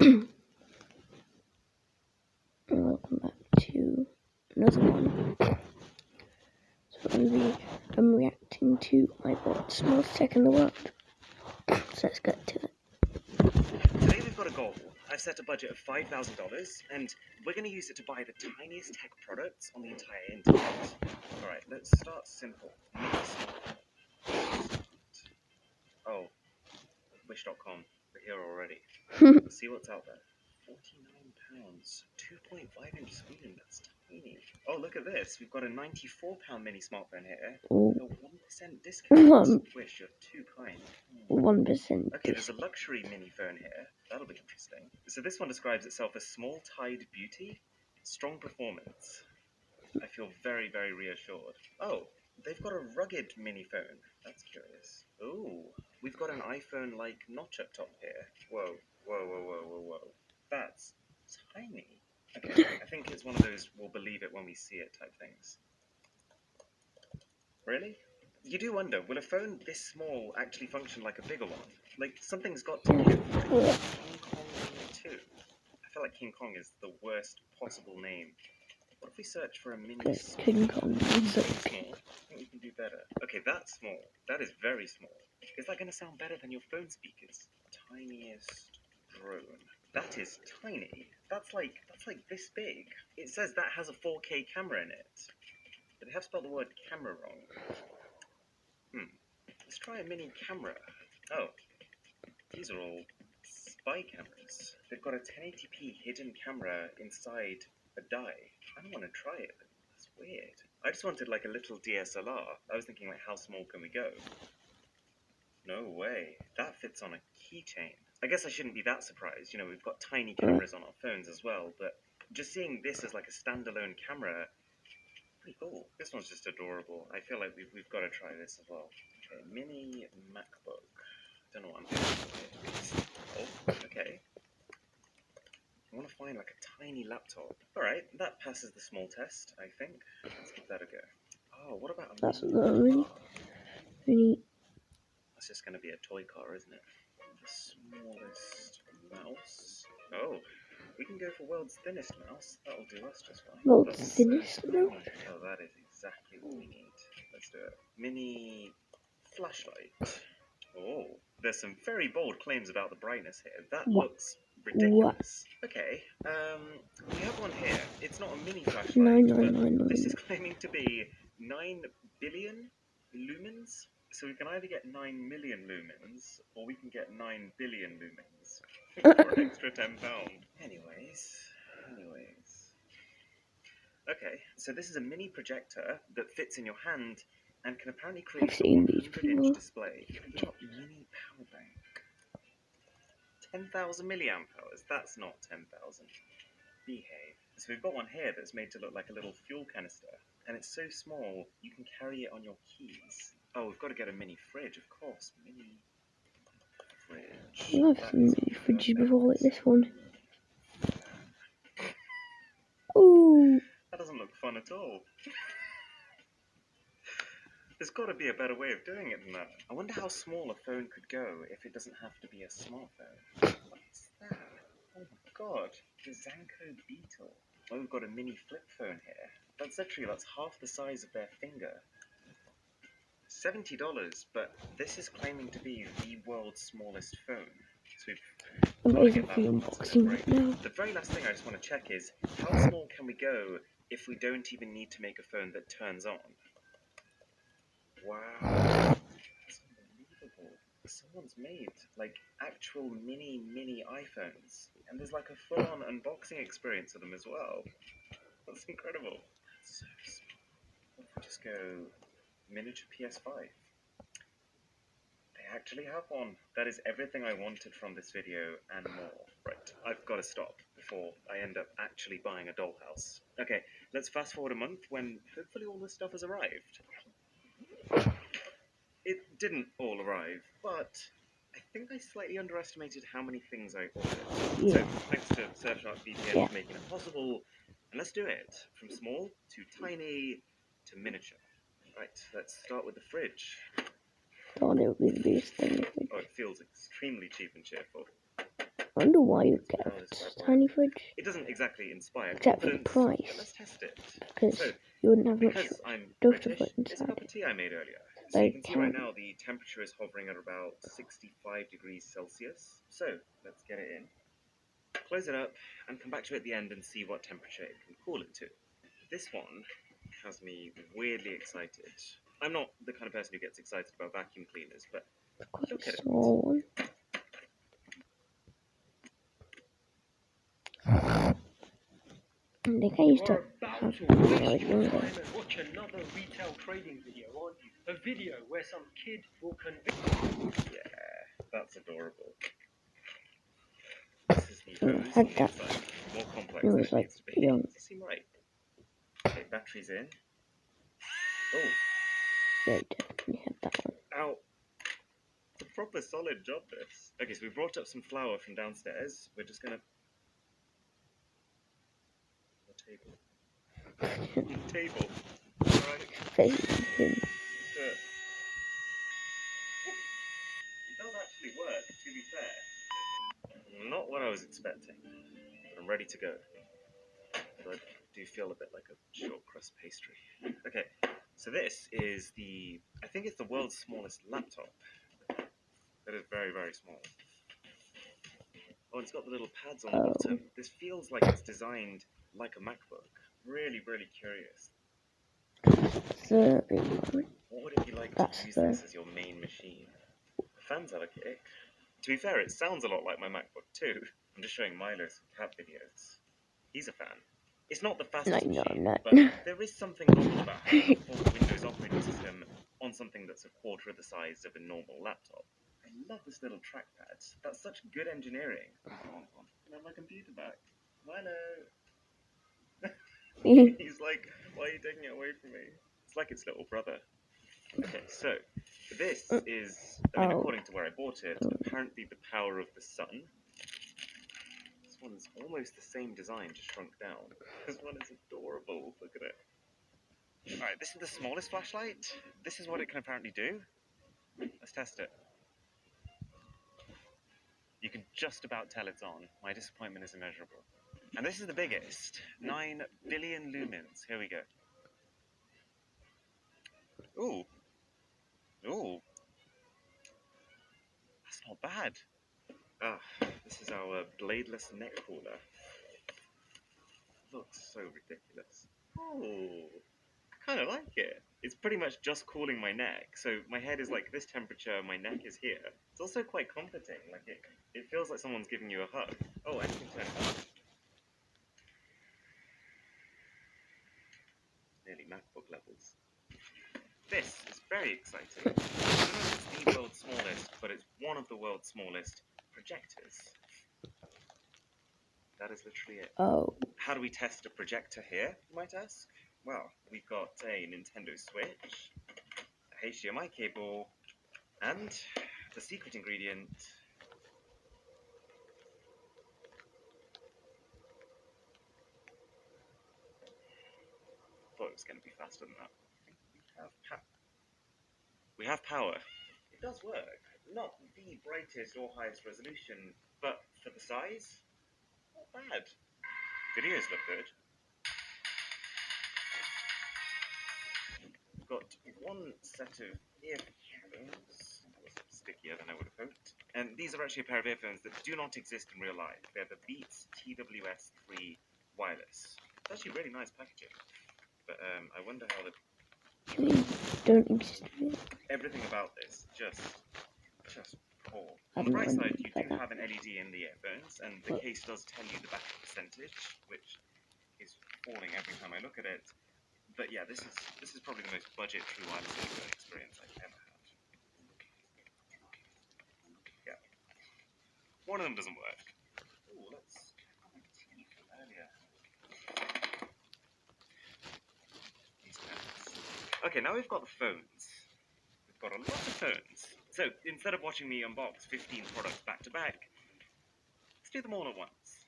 Welcome back to another one. So I'm reacting to iBot's smallest tech in the world. So let's get to it. Today we've got a goal. I've set a budget of $5,000 and we're going to use it to buy the tiniest tech products on the entire internet. Alright, let's start simple. Oh, wish.com. We're here already. Let's see what's out there. £49. 2.5-inch screen, that's tiny. Oh, look at this. We've got a £94 mini smartphone here with a 1% discount. Wish, you're too kind. 1%. Okay, there's a luxury mini phone here. That'll be interesting. So this one describes itself as small tide beauty, strong performance. I feel very, very reassured. Oh, they've got a rugged mini phone. That's curious. Ooh, we've got an iPhone-like notch up top here. Whoa, whoa, whoa, whoa, whoa, whoa. That's tiny. Okay, I think it's one of those we'll believe it when we see it type things. Really? You do wonder, will a phone this small actually function like a bigger one? Like, something's got to give. King Kong 2. I feel like King Kong is the worst possible name. What if we search for a mini King Kong. Small? I think we can do better. Okay, that's small. That is very small. Is that going to sound better than your phone speakers? Tiniest drone. That is tiny. That's like this big. It says that has a 4K camera in it. But they have spelled the word camera wrong. Let's try a mini camera. Oh, these are all spy cameras. They've got a 1080p hidden camera inside a die. I don't want to try it. That's weird. I just wanted like a little DSLR. I was thinking like, how small can we go? No way. That fits on a keychain. I guess I shouldn't be that surprised. You know, we've got tiny cameras on our phones as well, but just seeing this as like a standalone camera, pretty cool. This one's just adorable. I feel like we've got to try this as well. Okay, mini MacBook. Don't know what I'm doing. Oh, okay. I want to find like a tiny laptop. Alright, that passes the small test, I think. Let's give that a go. Oh, what about a mini car? That's just going to be a toy car, isn't it? The smallest mouse. Oh, we can go for world's thinnest mouse. That'll do us just fine. World's thinnest mouse? Oh, that is exactly what we need. Let's do it. Mini flashlight. Oh, there's some very bold claims about the brightness here. That looks ridiculous. Okay, we have one here. It's not a mini flashlight, but this is claiming to be 9 billion lumens. So we can either get 9 million lumens, or we can get 9 billion lumens for an extra £10. Anyways. Okay, so this is a mini projector that fits in your hand and can apparently create a 100-inch display. We've got mini power bank. 10,000 milliamp hours. That's not 10,000. Behave. So we've got one here that's made to look like a little fuel canister, and it's so small you can carry it on your keys. Oh, we've got to get a mini fridge, of course. Mini fridge. I've seen mini fridges before, like this one. Ooh. That doesn't look fun at all. There's got to be a better way of doing it than that. I wonder how small a phone could go if it doesn't have to be a smartphone. What's that? Oh my god. The Zanko Beetle. Oh, we've got a mini flip phone here. That's half the size of their finger. $70, but this is claiming to be the world's smallest phone. So I'm waiting for your unboxing right now. The very last thing I just want to check is, how small can we go if we don't even need to make a phone that turns on? Wow. That's unbelievable. Someone's made, like, actual mini iPhones. And there's, like, a full-on unboxing experience of them as well. That's incredible. That's so small. What if we just go miniature PS5? They actually have one. That is everything I wanted from this video and more. Right, I've got to stop before I end up actually buying a dollhouse. Okay, let's fast forward a month when hopefully all this stuff has arrived. It didn't all arrive, but I think I slightly underestimated how many things I ordered. So thanks to Surfshark VPN for making it possible. And let's do it. From small to tiny to miniature. Right, let's start with the fridge. Thought it would be the biggest thing. Oh, it feels extremely cheap and cheerful. I wonder why you That's get how this a bad tiny boy. fridge. It doesn't exactly inspire Except for the confidence. price. Yeah, let's test it. Because So, you wouldn't have much because I'm stuff to British, put it's a inside cup of it. tea I made earlier. It's So you very can see right tiny. now the temperature is hovering at about 65 degrees Celsius. So let's get it in, close it up, and come back to it at the end and see what temperature it can cool it to. This one has me weirdly excited. I'm not the kind of person who gets excited about vacuum cleaners, but It's quite look a at it. small one. I think I used to You're about have to one when I was waste your younger. time and watch another retail trading video, aren't you? A video where some kid will convince. Yeah, that's adorable. This is the I hose had on the that inside, more complex when I than was it like needs to be. young. Does it seem right? Okay, batteries in. Oh, Yeah, I definitely had that one. ow. It's a proper solid job, this. Okay, so we brought up some flour from downstairs. We're just gonna... The table. Alright, Facing him. let's do it. It does actually work, to be fair. Not what I was expecting, but I'm ready to go. But I do feel a bit like a short crust pastry. Okay, so this is the... I think it's the world's smallest laptop. It is very, very small. Oh, it's got the little pads on the Oh. bottom. This feels like it's designed like a MacBook. Really, really curious. The big one. What would it be like That's to use the- this as your main machine? The fans have a kick. To be fair, it sounds a lot like my MacBook too. I'm just showing Milo some cat videos. He's a fan. It's not the fastest No, machine, not. but there is something novel about having a full Windows operating system on something that's a quarter of the size of a normal laptop. I love this little trackpad. That's such good engineering. I want one. Can I have my computer back? Milo! He's like, why are you taking it away from me? It's like its little brother. Okay, so this is, I mean, Oh. according to where I bought it, apparently the power of the sun. This one's almost the same design, just shrunk down. This one is adorable. Look at it. Alright, this is the smallest flashlight. This is what it can apparently do. Let's test it. You can just about tell it's on. My disappointment is immeasurable. And this is the biggest. 9 billion lumens. Here we go. Ooh. Ooh. That's not bad. Ah, this is our bladeless neck cooler. Looks so ridiculous. Oh, I kind of like it. It's pretty much just cooling my neck. So my head is like this temperature, my neck is here. It's also quite comforting. Like it feels like someone's giving you a hug. Oh, and you can turn it on. Nearly MacBook levels. This is very exciting. I don't know if it's the world's smallest, but it's one of the world's smallest projectors. That is literally it. Oh. How do we test a projector here, you might ask? Well, we've got a Nintendo Switch, a HDMI cable, and the secret ingredient. Thought it was going to be faster than that. We have power. It does work. Not the brightest or highest resolution, but for the size, not bad. Videos look good. We've got one set of earphones. That was stickier than I would have hoped. And these are actually a pair of earphones that do not exist in real life. They're the Beats TWS3 wireless. It's actually really nice packaging. But I wonder how the... Don't exist. Everything about this just poor. I On the don't know bright side, anything you do about have an LED in the earphones, and the case does tell you the battery percentage, which is falling every time I look at it. But yeah, this is probably the most budget true wireless earphone experience I've ever had. Yeah. One of them doesn't work. Ooh, let's check on my tea from earlier. These pens. Okay, now we've got the phones. We've got a lot of phones. So instead of watching me unbox 15 products back to back, let's do them all at once.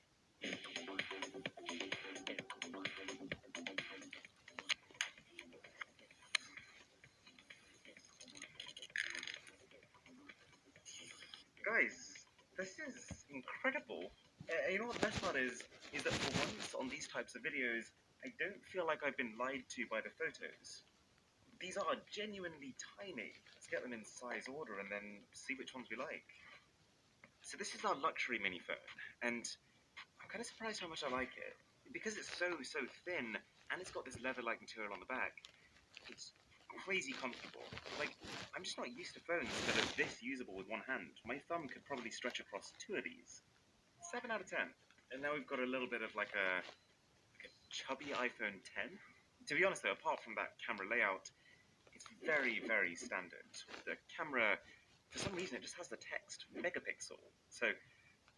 Guys, this is incredible. You know what the best part is that for once on these types of videos, I don't feel like I've been lied to by the photos. These are genuinely tiny. Let's get them in size order and then see which ones we like. So this is our luxury mini phone, and I'm kind of surprised how much I like it. Because it's so thin, and it's got this leather-like material on the back, it's crazy comfortable. Like, I'm just not used to phones that are this usable with one hand. My thumb could probably stretch across 2 of these. 7 out of 10. And now we've got a little bit of like a chubby iPhone 10. To be honest though, apart from that camera layout, it's very standard. The camera, for some reason, it just has the text megapixel. So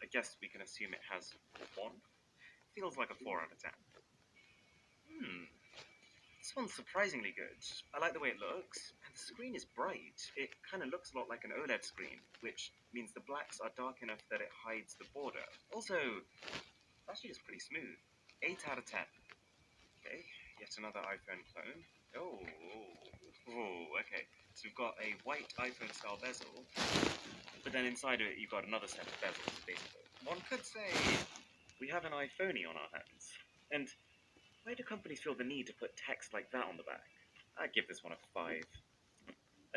I guess we can assume it has 1. Feels like a 4 out of 10. This one's surprisingly good. I like the way it looks, and the screen is bright. It kind of looks a lot like an OLED screen, which means the blacks are dark enough that it hides the border. Also, actually it's pretty smooth. 8 out of 10. Okay, yet another iPhone clone. Oh, okay. So we've got a white iPhone-style bezel, but then inside of it you've got another set of bezels, basically. One could say we have an iPhone-y on our hands. And why do companies feel the need to put text like that on the back? I'd give this one a 5.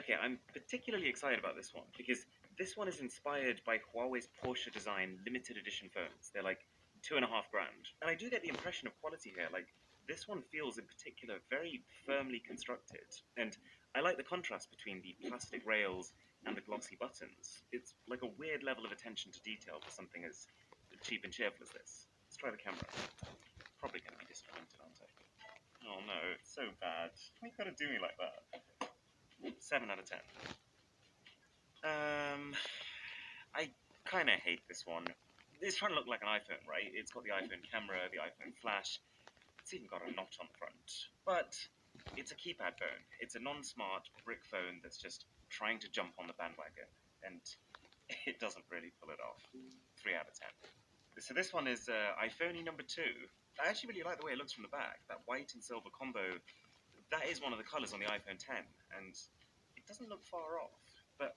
Okay, I'm particularly excited about this one, because this one is inspired by Huawei's Porsche design limited edition phones. They're like $2.5 grand. And I do get the impression of quality here, like, this one feels in particular very firmly constructed. And I like the contrast between the plastic rails and the glossy buttons. It's like a weird level of attention to detail for something as cheap and cheerful as this. Let's try the camera. Probably going to be disappointed, aren't I? Oh no, it's so bad. Why you gotta do me like that? 7 out of 10. I kind of hate this one. It's trying to look like an iPhone, right? It's got the iPhone camera, the iPhone flash. It's even got a notch on the front. But it's a keypad phone. It's a non-smart brick phone that's just trying to jump on the bandwagon. And it doesn't really pull it off. 3 out of 10. So this one is iPhone number 2. I actually really like the way it looks from the back. That white and silver combo, that is one of the colors on the iPhone 10, and it doesn't look far off. But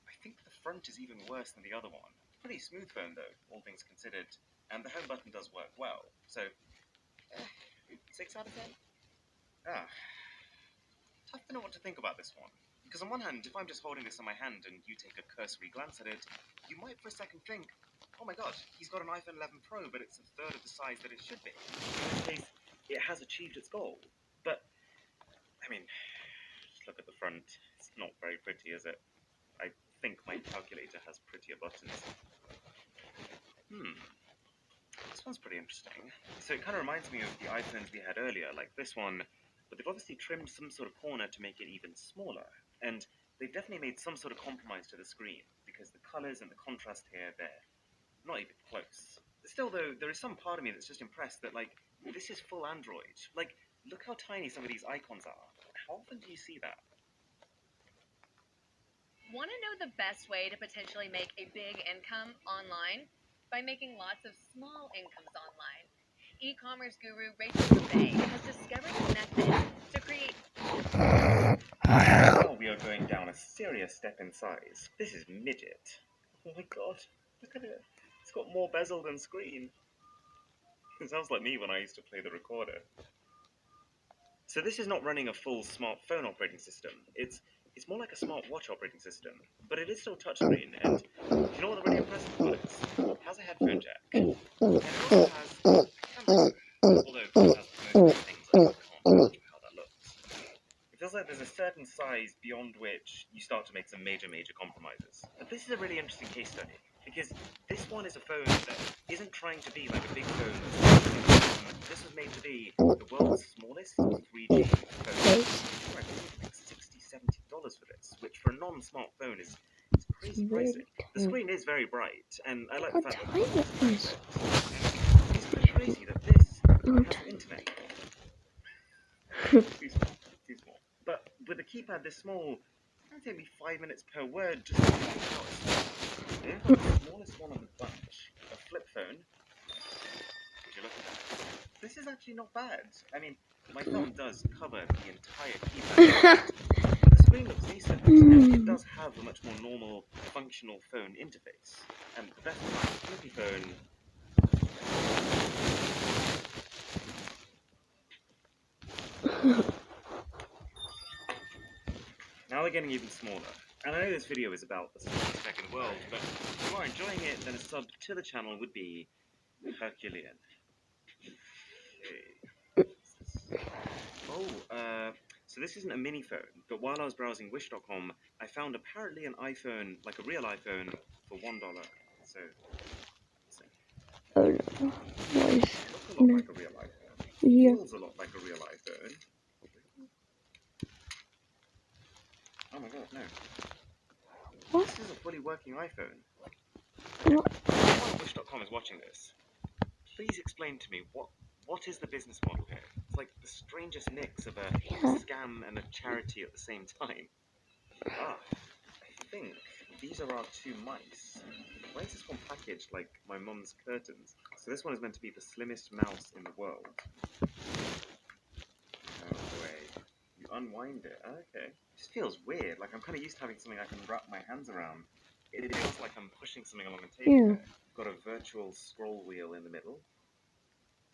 I think the front is even worse than the other one. Pretty smooth phone though, all things considered, and the home button does work well. So, 6 out of 10? Tough to know what to think about this one. Because on one hand, if I'm just holding this in my hand and you take a cursory glance at it, you might for a second think, oh my god, he's got an iPhone 11 Pro, but it's a third of the size that it should be. In this case, it has achieved its goal. But, I mean, just look at the front. It's not very pretty, is it? I think my calculator has prettier buttons. This one's pretty interesting. So it kind of reminds me of the iPhones we had earlier, like this one, but they've obviously trimmed some sort of corner to make it even smaller. And they've definitely made some sort of compromise to the screen, because the colors and the contrast here, they're not even close. Still though, there is some part of me that's just impressed that, like, this is full Android. Like, look how tiny some of these icons are. How often do you see that? Want to know the best way to potentially make a big income online? By making lots of small incomes online. E-commerce guru Rachel Bay has discovered a method to create... Oh, we are going down a serious step in size. This is midget. Oh my god, look at it. It's got more bezel than screen. It sounds like me when I used to play the recorder. So this is not running a full smartphone operating system. It's more like a smartwatch operating system, but it is still touchscreen, and you know what the really impressive part is? It has a headphone jack, and it also has a camera, although it has most things, I can't imagine how that looks. It feels like there's a certain size beyond which you start to make some major compromises. But this is a really interesting case study, because this one is a phone that isn't trying to be like a big phone. This was made to be the world's smallest 3G phone. I think $60-70 for this, which for a non-smartphone is crazy pricing. The screen is very bright, and I like the fact that it's pretty crazy that this has internet. Too small. But with a keypad this small, it's going to take me 5 minutes per word just to type it out. The smallest one of the bunch, a flip phone. Would you look at that? This is actually not bad. I mean, my thumb does cover the entire keypad. This screen looks decent, and it does have a much more normal, functional phone interface. And the best part, flippy phone. Now they're getting even smaller. And I know this video is about the smallest tech in the world, but if you are enjoying it, then a sub to the channel would be Herculean. Okay. Oh, so this isn't a mini phone, but while I was browsing Wish.com, I found apparently an iPhone, like a real iPhone, for $1. So, Oh no. What is... looks a lot like a real iPhone. Yeah. Feels a lot like a real iPhone. Oh my god, no. What? This is a fully working iPhone. What? If Wish.com is watching this, please explain to me what is the business model here? It's like the strangest mix of a scam and a charity at the same time. Ah, I think these are our two mice. Why is this one packaged like my mum's curtains? So this one is meant to be the slimmest mouse in the world. No way. You unwind it. Okay. This feels weird. Like I'm kind of used to having something I can wrap my hands around. It feels like I'm pushing something along a table. Yeah. There. Got a virtual scroll wheel in the middle.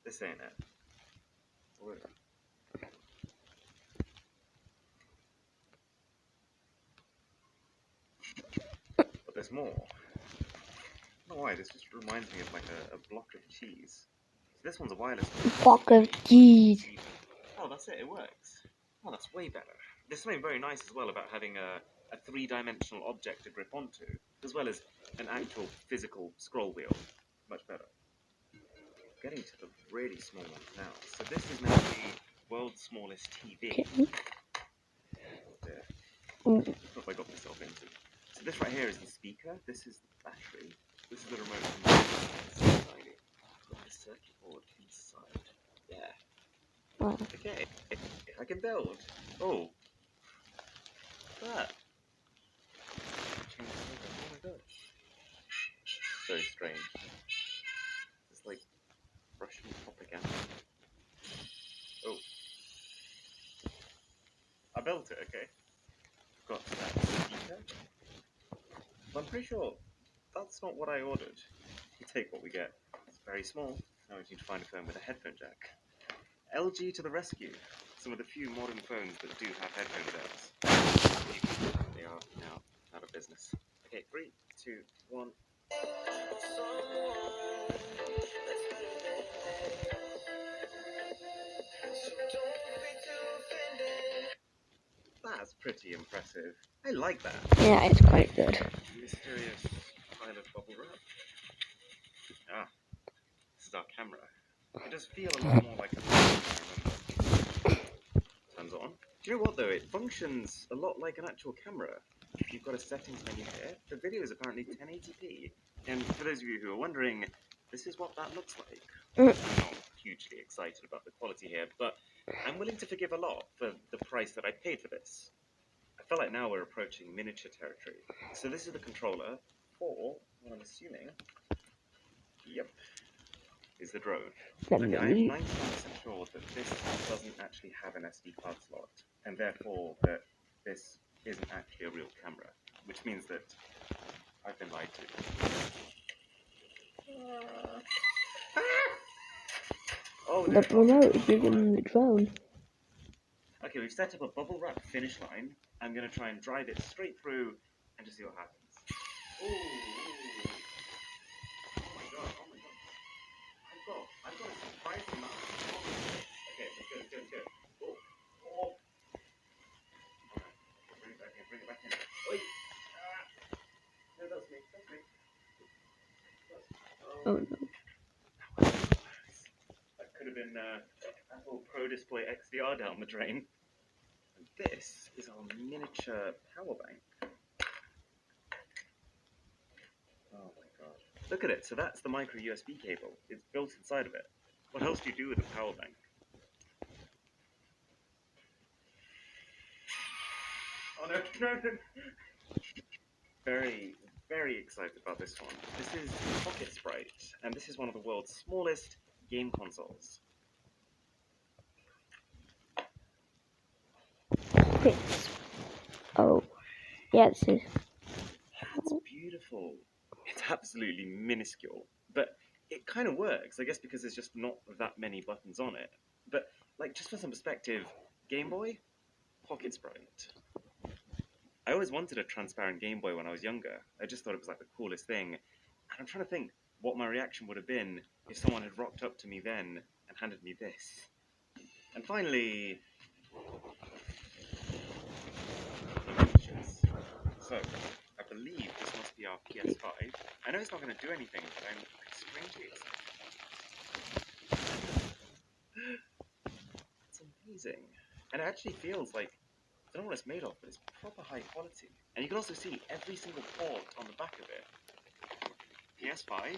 This ain't it. What is it? But there's more. I don't know why, this just reminds me of like a block of cheese. So this one's a wireless Block of cheese. Oh, that's it, it works. Oh, that's way better. There's something very nice as well about having a three-dimensional object to grip onto, as well as an actual physical scroll wheel. Much better. Getting to the really small ones now. So this is now the world's smallest TV. Okay. Yeah. Mm. What have I got myself into? So this right here is the speaker. This is the battery. This is the remote control. So tiny. Got the circuit board inside. Yeah. Wow. Okay. I can build. Oh. What's that? Oh my god. So strange. It's like Russian propaganda. Oh. I built it, okay. Got that speaker. But I'm pretty sure that's not what I ordered. We take what we get. It's very small. Now we need to find a phone with a headphone jack. LG to the rescue. Some of the few modern phones that do have headphone jacks. They are now out of business. Okay, 3, 2, 1. That's pretty impressive. I like that. Yeah, it's quite good. Mysterious pile of bubble wrap. Ah, this is our camera. It does feel a lot more like a phone, I remember. Turns on. Do you know what though? It functions a lot like an actual camera. You've got a settings menu here. The video is apparently 1080p. And for those of you who are wondering, this is what that looks like. I'm not hugely excited about the quality here, but I'm willing to forgive a lot for the price that I paid for this. I feel like now we're approaching miniature territory. So this is the controller for, what I'm assuming, yep, is the drone. Okay, I am 99% sure that this doesn't actually have an SD card slot, and therefore that this isn't actually a real camera, which means that I've been lied to. Oh, no. The remote is bigger than the drone. Okay, we've set up a bubble wrap finish line. I'm going to try and drive it straight through and just see what happens. Ooh. Oh my god, oh my god. I've got a surprise amount. Okay, let's go. Oh. Okay, bring it back in. Oi! Ah. No, that's me. Oh no. That could have been Apple Pro Display XDR down the drain. And this is our miniature power bank. Oh my god. Look at it. So that's the micro USB cable. It's built inside of it. What else do you do with a power bank? Oh no. Very, very excited about this one. This is Pocket Sprite, and this is one of the world's smallest game consoles. Okay. Oh, yeah, this is. That's beautiful. It's absolutely minuscule, but it kind of works, I guess, because there's just not that many buttons on it. But, like, just for some perspective, Game Boy, Pocket Sprite. I always wanted a transparent Game Boy when I was younger. I just thought it was like the coolest thing. And I'm trying to think what my reaction would have been if someone had rocked up to me then and handed me this. And finally, images. So, I believe this must be our PS5. I know it's not going to do anything, but I'm strangely excited. It's amazing. And it actually feels like, I don't know what it's made of, but it's proper high quality. And you can also see every single port on the back of it. PS5,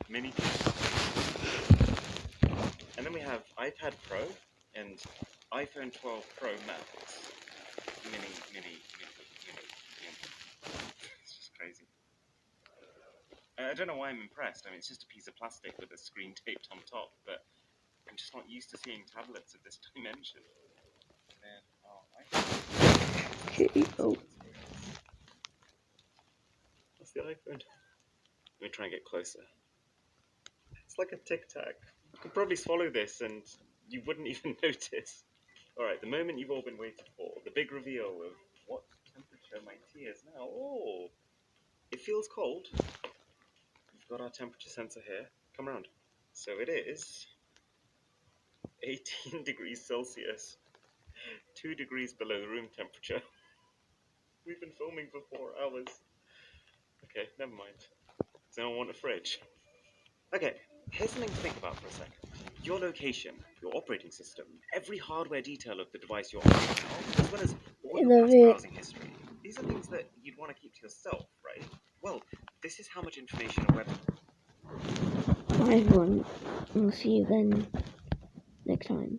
Mini, and then we have iPad Pro and iPhone 12 Pro Max. Mini. It's just crazy. I don't know why I'm impressed. I mean, it's just a piece of plastic with a screen taped on top, but I'm just not used to seeing tablets of this dimension. Oh, That's the iPhone. Let me try and get closer. It's like a Tic Tac. You could probably swallow this and you wouldn't even notice. Alright, the moment you've all been waiting for. The big reveal of what temperature my tea is now. Oh! It feels cold. We've got our temperature sensor here. Come around. So it is 18 degrees Celsius. 2 degrees below the room temperature. We've been filming for 4 hours. Okay, never mind. Does anyone want a fridge? Okay, here's something to think about for a second. Your location, your operating system, every hardware detail of the device you're operating on, as well as all I your love past it. browsing history. These are things that you'd want to keep to yourself, right? Well, this is how much information a web... Bye everyone. I'll see you then next time.